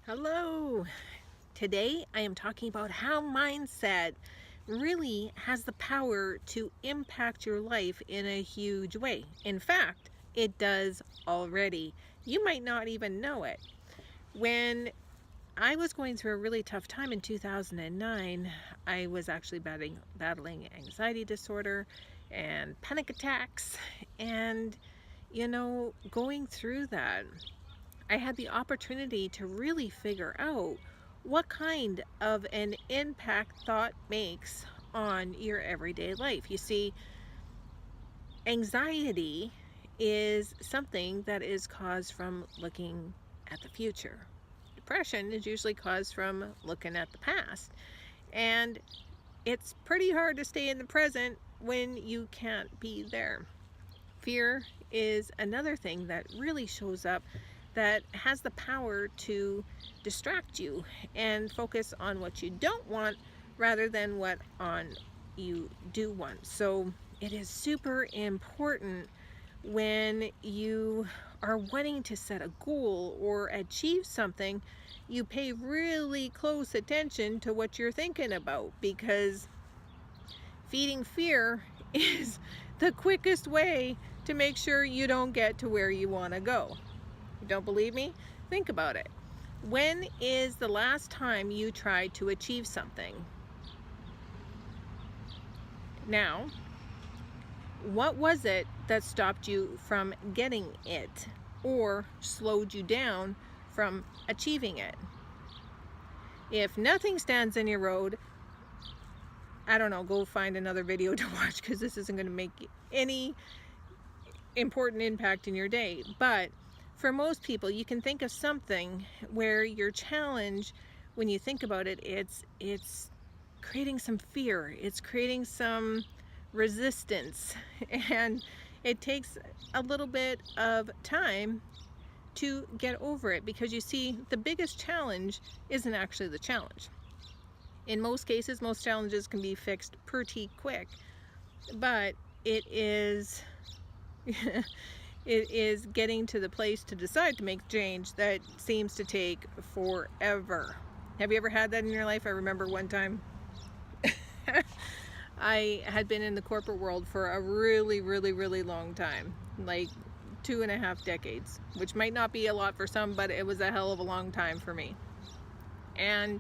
Hello. Today I am talking about how mindset really has the power to impact your life in a huge way. In fact, it does already. You might not even know it. When I was going through a really tough time in 2009, I was actually battling anxiety disorder and panic attacks. And, going through that, I had the opportunity to really figure out what kind of an impact thought makes on your everyday life. You see, anxiety is something that is caused from looking at the future. Depression is usually caused from looking at the past. And it's pretty hard to stay in the present when you can't be there. Fear is another thing that really shows up that has the power to distract you and focus on what you don't want rather than what on you do want. So it is super important when you are wanting to set a goal or achieve something, you pay really close attention to what you're thinking about, because feeding fear is the quickest way to make sure you don't get to where you want to go. You don't believe me? Think about it. When is the last time you tried to achieve something? Now, what was it that stopped you from getting it or slowed you down from achieving it? If nothing stands in your road, I don't know, go find another video to watch, because this isn't going to make any important impact in your day. But for most people, you can think of something where your challenge, when you think about it, it's creating some fear, it's creating some resistance, and it takes a little bit of time to get over it, because you see, the biggest challenge isn't actually the challenge. In most cases, most challenges can be fixed pretty quick, but it is it is getting to the place to decide to make change that seems to take forever. Have you ever had that in your life? I remember one time I had been in the corporate world for a really, really, really long time, like 2.5 decades, which might not be a lot for some, but it was a hell of a long time for me. And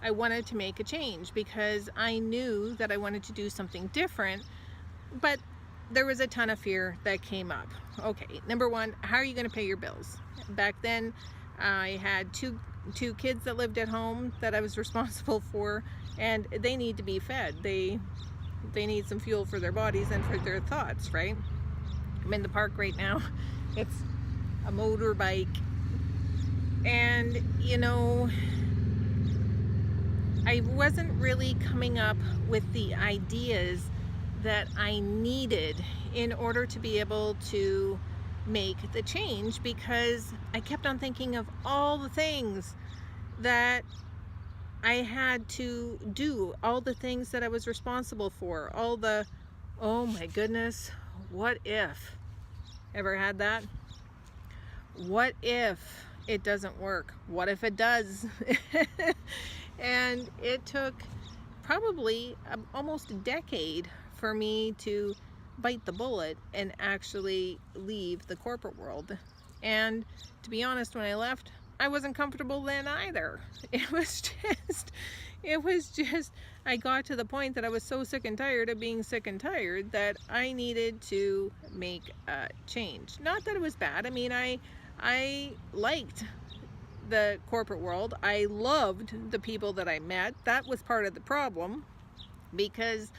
I wanted to make a change because I knew that I wanted to do something different, but there was a ton of fear that came up. Okay, number one, how are you going to pay your bills? Back then, I had two kids that lived at home that I was responsible for, and they need to be fed. They need some fuel for their bodies and for their thoughts, right? I'm in the park right now. It's a motorbike, and I wasn't really coming up with the ideas that I needed in order to be able to make the change, because I kept on thinking of all the things that I had to do, all the things that I was responsible for, all the, oh my goodness, what if? Ever had that? What if it doesn't work? What if it does? And it took probably almost a decade for me to bite the bullet and actually leave the corporate world. And to be honest, when I left, I wasn't comfortable then either. It was just, I got to the point that I was so sick and tired of being sick and tired that I needed to make a change. Not that it was bad. I mean, I liked the corporate world. I loved the people that I met. That was part of the problem, because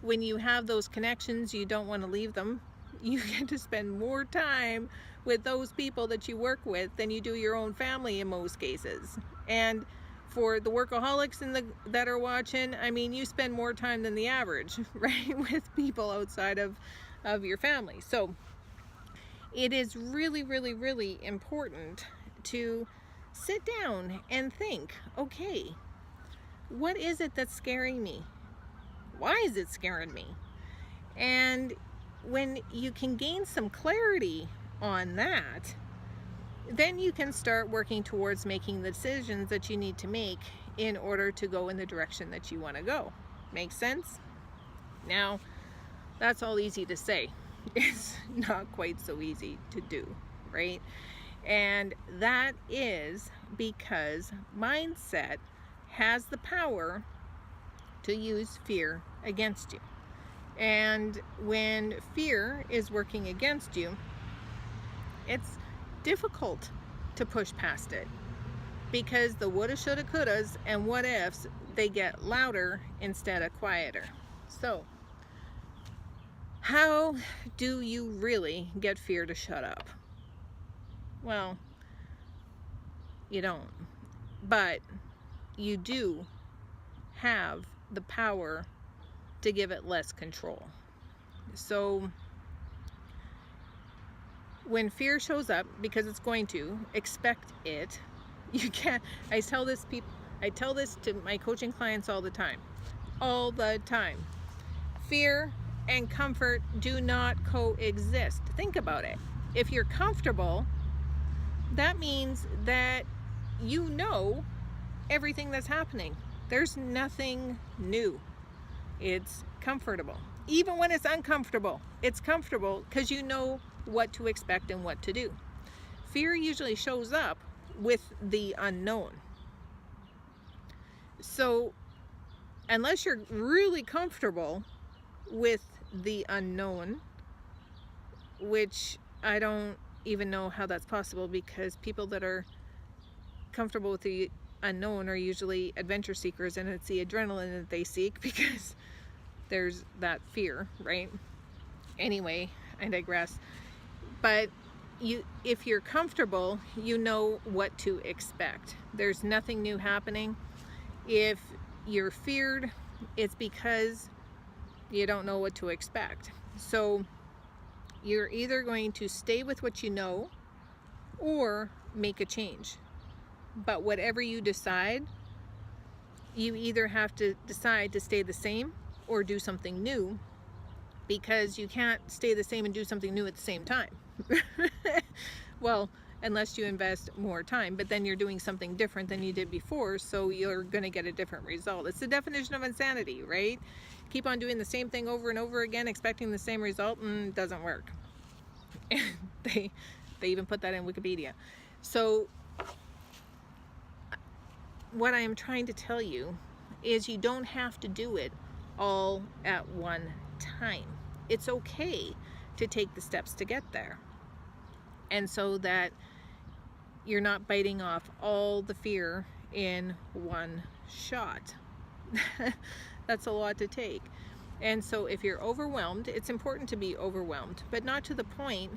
when you have those connections, you don't want to leave them. You get to spend more time with those people that you work with than you do your own family in most cases. And for the workaholics that are watching, I mean, you spend more time than the average, right, with people outside of your family. So it is really, really, really important to sit down and think, okay, what is it that's scaring me? Why is it scaring me? And when you can gain some clarity on that, then you can start working towards making the decisions that you need to make in order to go in the direction that you want to go. Make sense? Now, that's all easy to say. It's not quite so easy to do, right? And that is because mindset has the power to use fear against you. And when fear is working against you, it's difficult to push past it, because the woulda, shoulda, couldas and what ifs, they get louder instead of quieter. So how do you really get fear to shut up? Well, you don't, but you do have the power to give it less control. So when fear shows up, because it's going to, expect it. You can't, I tell this to my coaching clients all the time. Fear and comfort do not coexist. Think about it. If you're comfortable, that means that you know everything that's happening. There's nothing new. It's comfortable. Even when it's uncomfortable, it's comfortable because you know what to expect and what to do. Fear usually shows up with the unknown. So unless you're really comfortable with the unknown, which I don't even know how that's possible, because people that are comfortable with the unknown are usually adventure seekers, and it's the adrenaline that they seek because there's that fear, right? Anyway, I digress. But if you're comfortable, you know what to expect. There's nothing new happening. If you're feared, it's because you don't know what to expect. So you're either going to stay with what you know or make a change. But whatever you decide, you either have to decide to stay the same or do something new, because you can't stay the same and do something new at the same time. Well, unless you invest more time, but then you're doing something different than you did before, so you're going to get a different result. It's the definition of insanity, right? Keep on doing the same thing over and over again, expecting the same result, and it doesn't work. they even put that in Wikipedia. So what I am trying to tell you is you don't have to do it all at one time. It's okay to take the steps to get there, and so that you're not biting off all the fear in one shot. That's a lot to take. And so if you're overwhelmed, it's important to be overwhelmed, but not to the point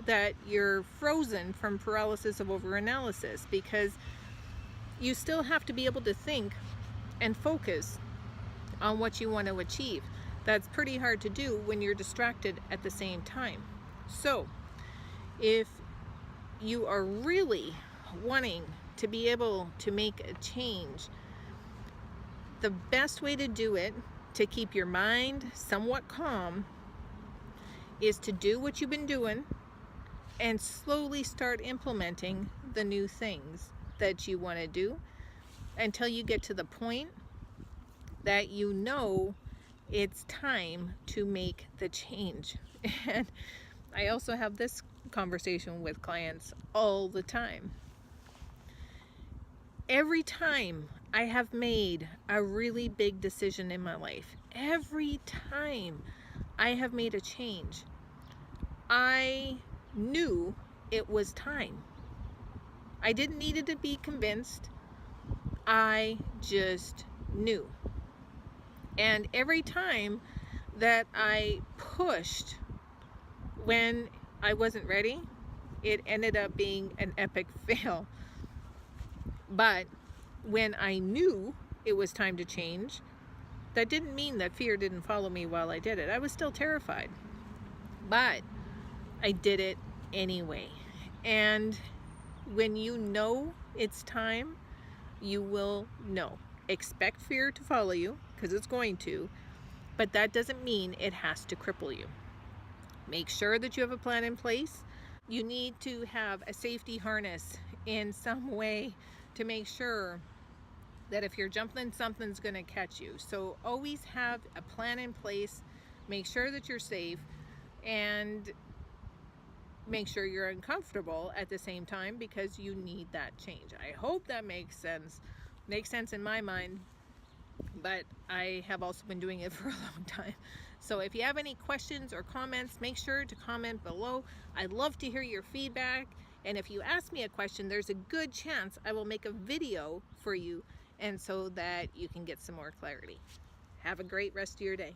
that you're frozen from paralysis of overanalysis, because you still have to be able to think and focus on what you want to achieve. That's pretty hard to do when you're distracted at the same time. So if you are really wanting to be able to make a change, the best way to do it, to keep your mind somewhat calm, is to do what you've been doing and slowly start implementing the new things that you want to do until you get to the point that you know it's time to make the change. And I also have this conversation with clients all the time. Every time I have made a really big decision in my life, every time I have made a change, I knew it was time. I didn't need to be convinced. I just knew. And every time that I pushed when I wasn't ready, it ended up being an epic fail. But when I knew it was time to change, that didn't mean that fear didn't follow me while I did it. I was still terrified, but I did it anyway. And when you know it's time, you will know. Expect fear to follow you, because it's going to, but that doesn't mean it has to cripple you. Make sure that you have a plan in place. You need to have a safety harness in some way to make sure that if you're jumping, something's going to catch you. So always have a plan in place. Make sure that you're safe, and make sure you're uncomfortable at the same time, because you need that change. I hope that makes sense. Makes sense in my mind, but I have also been doing it for a long time. So if you have any questions or comments, make sure to comment below. I'd love to hear your feedback. And if you ask me a question, there's a good chance I will make a video for you, and so that you can get some more clarity. Have a great rest of your day.